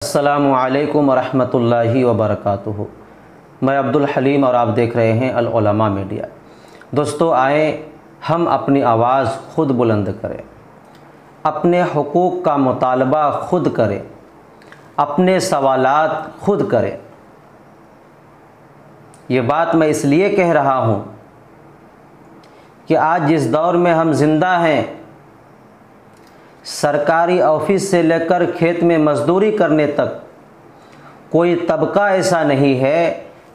अस्सलामु अलैकुम वरहमतुल्लाहि वबरकातुहू। मैं अब्दुल हलीम और आप देख रहे हैं अल उलमा मीडिया। दोस्तों, आए हम अपनी आवाज़ ख़ुद बुलंद करें, अपने हुकूक़ का मुतालबा ख़ुद करें, अपने सवालात ख़ुद करें। ये बात मैं इसलिए कह रहा हूँ कि आज जिस दौर में हम ज़िंदा हैं, सरकारी ऑफिस से लेकर खेत में मज़दूरी करने तक कोई तबका ऐसा नहीं है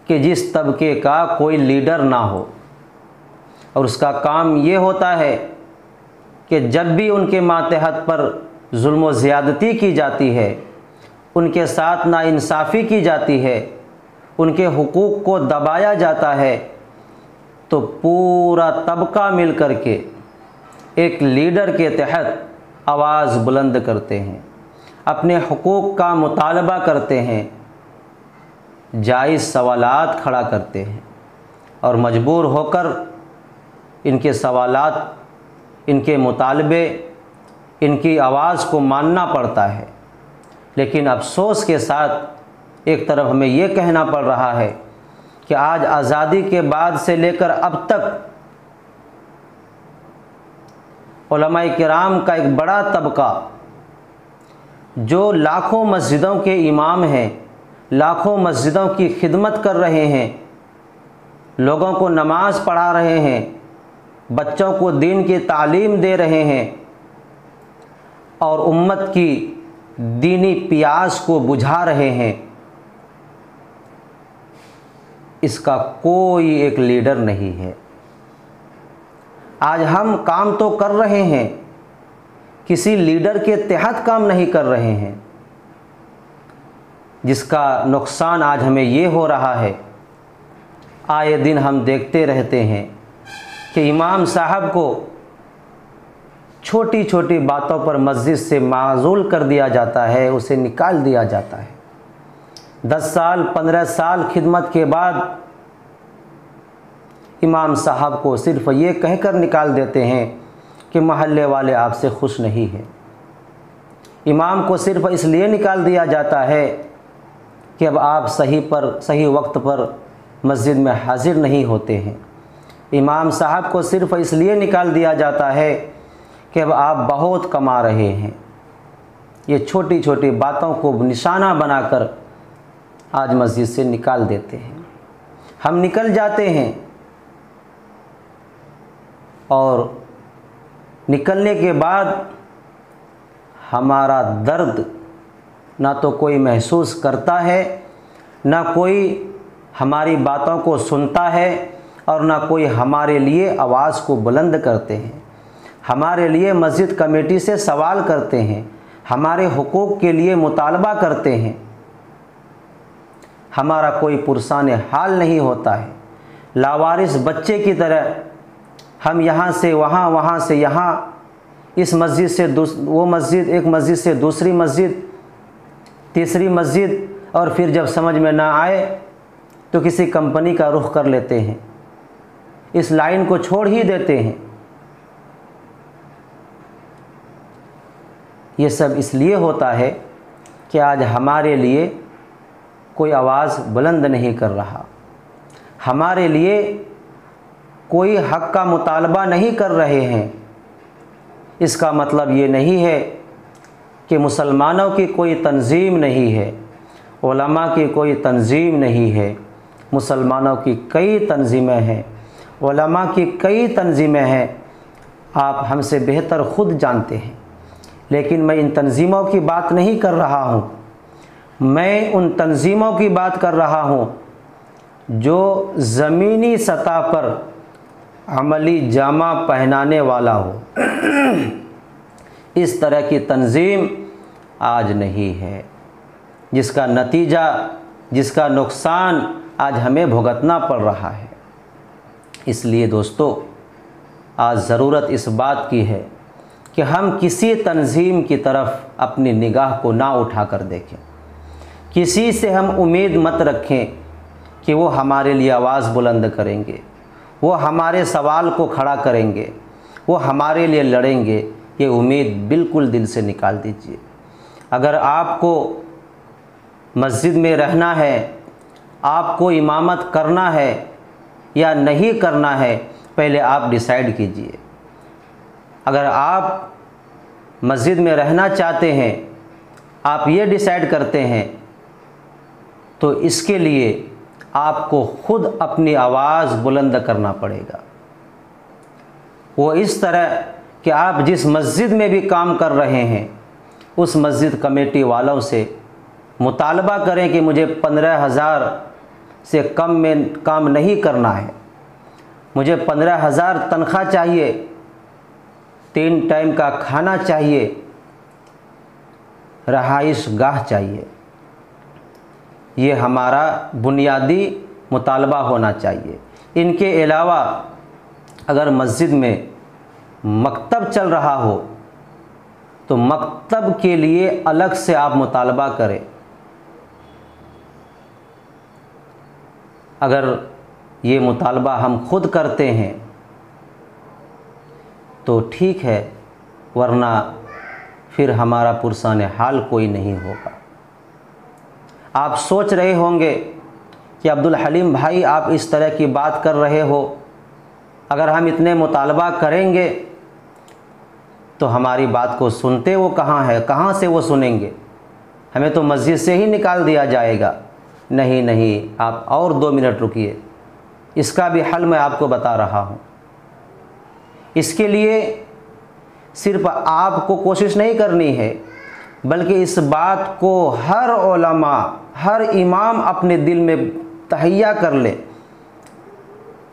कि जिस तबके का कोई लीडर ना हो। और उसका काम ये होता है कि जब भी उनके मातहत पर जुल्म व ज़्यादती की जाती है, उनके साथ नाइंसाफ़ी की जाती है, उनके हुकूक़ को दबाया जाता है, तो पूरा तबका मिल कर के एक लीडर के तहत आवाज़ बुलंद करते हैं, अपने हुकूक़ का मुतालबा करते हैं, जायज़ सवालात खड़ा करते हैं और मजबूर होकर इनके सवालात, इनके मुतालबे, इनकी आवाज़ को मानना पड़ता है। लेकिन अफसोस के साथ एक तरफ हमें ये कहना पड़ रहा है कि आज आज़ादी के बाद से लेकर अब तक उलमाए किराम का एक बड़ा तबका, जो लाखों मस्जिदों के इमाम हैं, लाखों मस्जिदों की खिदमत कर रहे हैं, लोगों को नमाज़ पढ़ा रहे हैं, बच्चों को दीन की तालीम दे रहे हैं और उम्मत की दीनी प्यास को बुझा रहे हैं, इसका कोई एक लीडर नहीं है। आज हम काम तो कर रहे हैं, किसी लीडर के तहत काम नहीं कर रहे हैं, जिसका नुकसान आज हमें ये हो रहा है। आए दिन हम देखते रहते हैं कि इमाम साहब को छोटी छोटी बातों पर मस्जिद से माज़ूल कर दिया जाता है, उसे निकाल दिया जाता है। 10 साल 15 साल खिदमत के बाद इमाम साहब को सिर्फ ये कहकर निकाल देते हैं कि महल्ले वाले आपसे खुश नहीं हैं। इमाम को सिर्फ इसलिए निकाल दिया जाता है कि अब आप सही वक्त पर मस्जिद में हाजिर नहीं होते हैं। इमाम साहब को सिर्फ इसलिए निकाल दिया जाता है कि अब आप बहुत कमा रहे हैं। ये छोटी छोटी बातों को निशाना बनाकर आज मस्जिद से निकाल देते हैं। हम निकल जाते हैं और निकलने के बाद हमारा दर्द ना तो कोई महसूस करता है, ना कोई हमारी बातों को सुनता है और ना कोई हमारे लिए आवाज़ को बुलंद करते हैं, हमारे लिए मस्जिद कमेटी से सवाल करते हैं, हमारे हुकूक़ के लिए मुतालबा करते हैं। हमारा कोई पुरसान हाल नहीं होता है। लावारिस बच्चे की तरह हम यहाँ से वहाँ, वहाँ से यहाँ, इस मस्जिद से वो मस्जिद, एक मस्जिद से दूसरी मस्जिद, तीसरी मस्जिद, और फिर जब समझ में ना आए तो किसी कंपनी का रुख कर लेते हैं, इस लाइन को छोड़ ही देते हैं। ये सब इसलिए होता है कि आज हमारे लिए कोई आवाज़ बुलंद नहीं कर रहा, हमारे लिए कोई हक़ का मुतालबा नहीं कर रहे हैं। इसका मतलब ये नहीं है कि मुसलमानों की कोई तंजीम नहीं है, उलमा की कोई तंजीम नहीं है। मुसलमानों की कई तंजीमें हैं, उलमा की कई तंजीमें हैं, आप हमसे बेहतर ख़ुद जानते हैं। लेकिन मैं इन तंजीमों की बात नहीं कर रहा हूँ, मैं उन तंजीमों की बात कर रहा हूँ जो ज़मीनी सतह पर अमली जामा पहनाने वाला हो। इस तरह की तंजीम आज नहीं है, जिसका नतीजा, जिसका नुकसान आज हमें भुगतना पड़ रहा है। इसलिए दोस्तों, आज ज़रूरत इस बात की है कि हम किसी तंजीम की तरफ अपनी निगाह को ना उठा कर देखें। किसी से हम उम्मीद मत रखें कि वो हमारे लिए आवाज़ बुलंद करेंगे, वो हमारे सवाल को खड़ा करेंगे, वो हमारे लिए लड़ेंगे। ये उम्मीद बिल्कुल दिल से निकाल दीजिए। अगर आपको मस्जिद में रहना है, आपको इमामत करना है या नहीं करना है, पहले आप डिसाइड कीजिए। अगर आप मस्जिद में रहना चाहते हैं, आप ये डिसाइड करते हैं, तो इसके लिए आपको खुद अपनी आवाज़ बुलंद करना पड़ेगा। वो इस तरह कि आप जिस मस्जिद में भी काम कर रहे हैं, उस मस्जिद कमेटी वालों से मुतालबा करें कि मुझे 15,000 से कम में काम नहीं करना है, मुझे 15,000 तनख्वाह चाहिए, 3 टाइम का खाना चाहिए, रहाइश गाह चाहिए। ये हमारा बुनियादी मुतालबा होना चाहिए। इनके अलावा अगर मस्जिद में मकतब चल रहा हो तो मकतब के लिए अलग से आप मुतालबा करें। अगर ये मुतालबा हम खुद करते हैं तो ठीक है, वरना फिर हमारा पुरसान हाल कोई नहीं होगा। आप सोच रहे होंगे कि अब्दुल हलीम भाई आप इस तरह की बात कर रहे हो, अगर हम इतने मुतालबा करेंगे तो हमारी बात को सुनते वो कहाँ है, कहाँ से वो सुनेंगे, हमें तो मस्जिद से ही निकाल दिया जाएगा। नहीं नहीं, आप और 2 मिनट रुकिए, इसका भी हल मैं आपको बता रहा हूँ। इसके लिए सिर्फ आपको कोशिश नहीं करनी है, बल्कि इस बात को हर उलमा, हर इमाम अपने दिल में तहैया कर ले,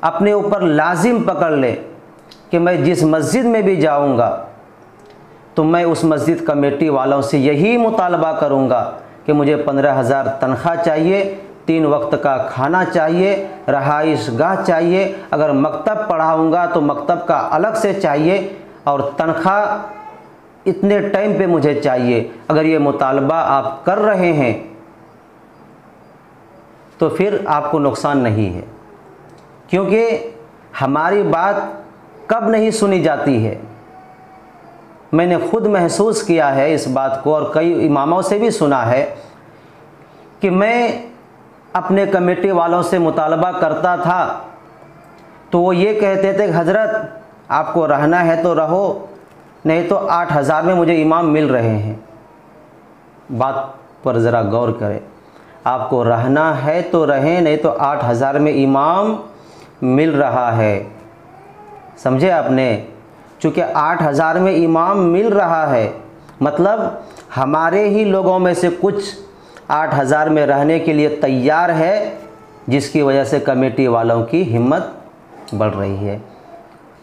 अपने ऊपर लाजिम पकड़ ले कि मैं जिस मस्जिद में भी जाऊंगा तो मैं उस मस्जिद कमेटी वालों से यही मुतालबा करूंगा कि मुझे 15,000 तनख्वाह चाहिए, 3 वक्त का खाना चाहिए, रहाइश गाह चाहिए, अगर मकतब पढ़ाऊंगा तो मकतब का अलग से चाहिए, और तनख्वाह इतने टाइम पे मुझे चाहिए। अगर ये मुतालबा आप कर रहे हैं तो फिर आपको नुकसान नहीं है, क्योंकि हमारी बात कब नहीं सुनी जाती है। मैंने खुद महसूस किया है इस बात को, और कई इमामों से भी सुना है कि मैं अपने कमेटी वालों से मुतालबा करता था तो वो ये कहते थे कि हज़रत आपको रहना है तो रहो, नहीं तो 8,000 में मुझे इमाम मिल रहे हैं। बात पर ज़रा गौर करें, आपको रहना है तो रहें, नहीं तो 8,000 में इमाम मिल रहा है। समझे आपने? चूँकि 8,000 में इमाम मिल रहा है, मतलब हमारे ही लोगों में से कुछ 8,000 में रहने के लिए तैयार है, जिसकी वजह से कमेटी वालों की हिम्मत बढ़ रही है।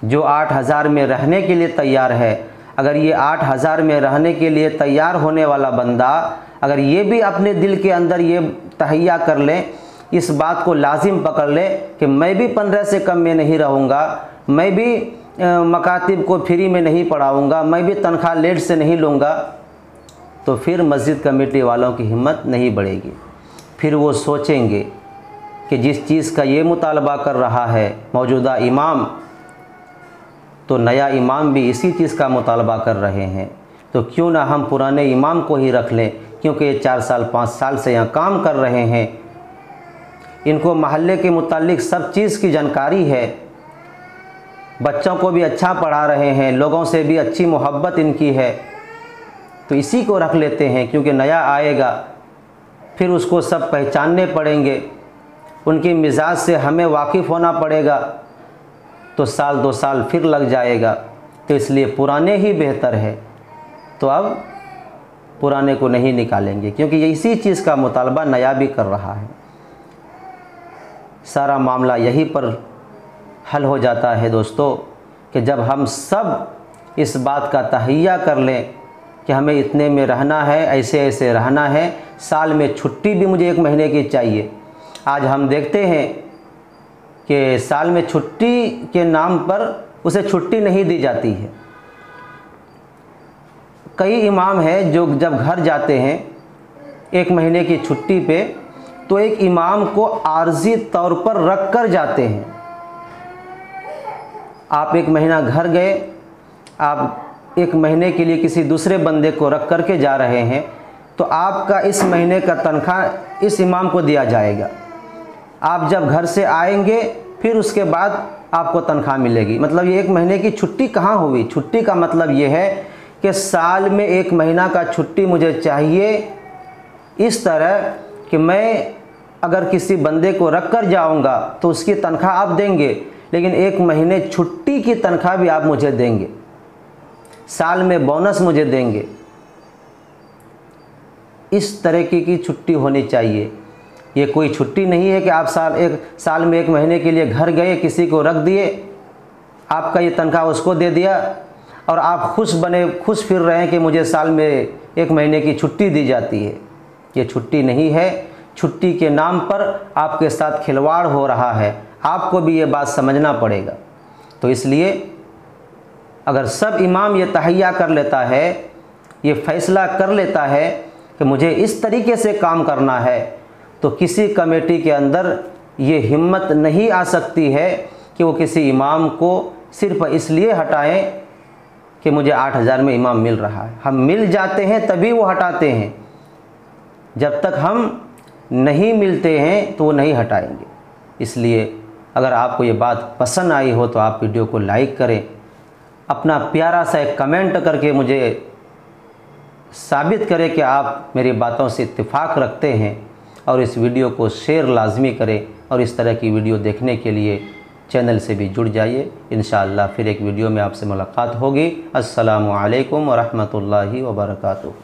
जो 8,000 में रहने के लिए तैयार है, अगर ये 8,000 में रहने के लिए तैयार होने वाला बंदा अगर ये भी अपने दिल के अंदर ये तहैया कर ले, इस बात को लाजिम पकड़ ले कि मैं भी 15 से कम में नहीं रहूँगा, मैं भी मकातिब को फ्री में नहीं पढ़ाऊँगा, मैं भी तनख्वाह लेट से नहीं लूँगा, तो फिर मस्जिद कमेटी वालों की हिम्मत नहीं बढ़ेगी। फिर वो सोचेंगे कि जिस चीज़ का ये मुतालबा कर रहा है मौजूदा इमाम, तो नया इमाम भी इसी चीज़ का मुतालबा कर रहे हैं, तो क्यों ना हम पुराने इमाम को ही रख लें, क्योंकि ये 4 साल 5 साल से यहाँ काम कर रहे हैं, इनको महल्ले के मुतालिक सब चीज़ की जानकारी है, बच्चों को भी अच्छा पढ़ा रहे हैं, लोगों से भी अच्छी मोहब्बत इनकी है, तो इसी को रख लेते हैं। क्योंकि नया आएगा फिर उसको सब पहचानने पड़ेंगे, उनकी मिजाज से हमें वाकिफ़ होना पड़ेगा, तो साल 2 साल फिर लग जाएगा, तो इसलिए पुराने ही बेहतर है। तो अब पुराने को नहीं निकालेंगे, क्योंकि ये इसी चीज़ का मुतालबा नया भी कर रहा है। सारा मामला यहीं पर हल हो जाता है दोस्तों, कि जब हम सब इस बात का तहैया कर लें कि हमें इतने में रहना है, ऐसे ऐसे रहना है, साल में छुट्टी भी मुझे 1 महीने की चाहिए। आज हम देखते हैं कि साल में छुट्टी के नाम पर उसे छुट्टी नहीं दी जाती है। कई इमाम हैं जो जब घर जाते हैं 1 महीने की छुट्टी पे, तो एक इमाम को आर्जी तौर पर रख कर जाते हैं। आप 1 महीना घर गए, आप 1 महीने के लिए किसी दूसरे बंदे को रख कर के जा रहे हैं, तो आपका इस महीने का तनख्वाह इस इमाम को दिया जाएगा। आप जब घर से आएंगे फिर उसके बाद आपको तनख्वाह मिलेगी। मतलब ये 1 महीने की छुट्टी कहाँ हुई? छुट्टी का मतलब ये है कि साल में 1 महीना का छुट्टी मुझे चाहिए, इस तरह कि मैं अगर किसी बंदे को रख कर जाऊँगा तो उसकी तनख्वाह आप देंगे, लेकिन 1 महीने छुट्टी की तनख्वाह भी आप मुझे देंगे, साल में बोनस मुझे देंगे। इस तरह की छुट्टी होनी चाहिए। ये कोई छुट्टी नहीं है कि आप साल में 1 महीने के लिए घर गए, किसी को रख दिए, आपका ये तनख्वाह उसको दे दिया और आप खुश फिर रहे हैं कि मुझे साल में 1 महीने की छुट्टी दी जाती है। ये छुट्टी नहीं है। छुट्टी के नाम पर आपके साथ खिलवाड़ हो रहा है। आपको भी ये बात समझना पड़ेगा। तो इसलिए अगर सब इमाम ये तहैया कर लेता है, ये फैसला कर लेता है कि मुझे इस तरीके से काम करना है, तो किसी कमेटी के अंदर ये हिम्मत नहीं आ सकती है कि वो किसी इमाम को सिर्फ इसलिए हटाएं कि मुझे 8,000 में इमाम मिल रहा है। हम मिल जाते हैं तभी वो हटाते हैं, जब तक हम नहीं मिलते हैं तो वो नहीं हटाएंगे। इसलिए अगर आपको ये बात पसंद आई हो तो आप वीडियो को लाइक करें, अपना प्यारा सा एक कमेंट करके मुझे साबित करें कि आप मेरी बातों से इत्तेफाक रखते हैं, और इस वीडियो को शेयर लाजमी करें। और इस तरह की वीडियो देखने के लिए चैनल से भी जुड़ जाइए। इंशाअल्लाह फिर एक वीडियो में आपसे मुलाकात होगी। अस्सलामु अलैकुम व रहमतुल्लाहि व बरकातुहू।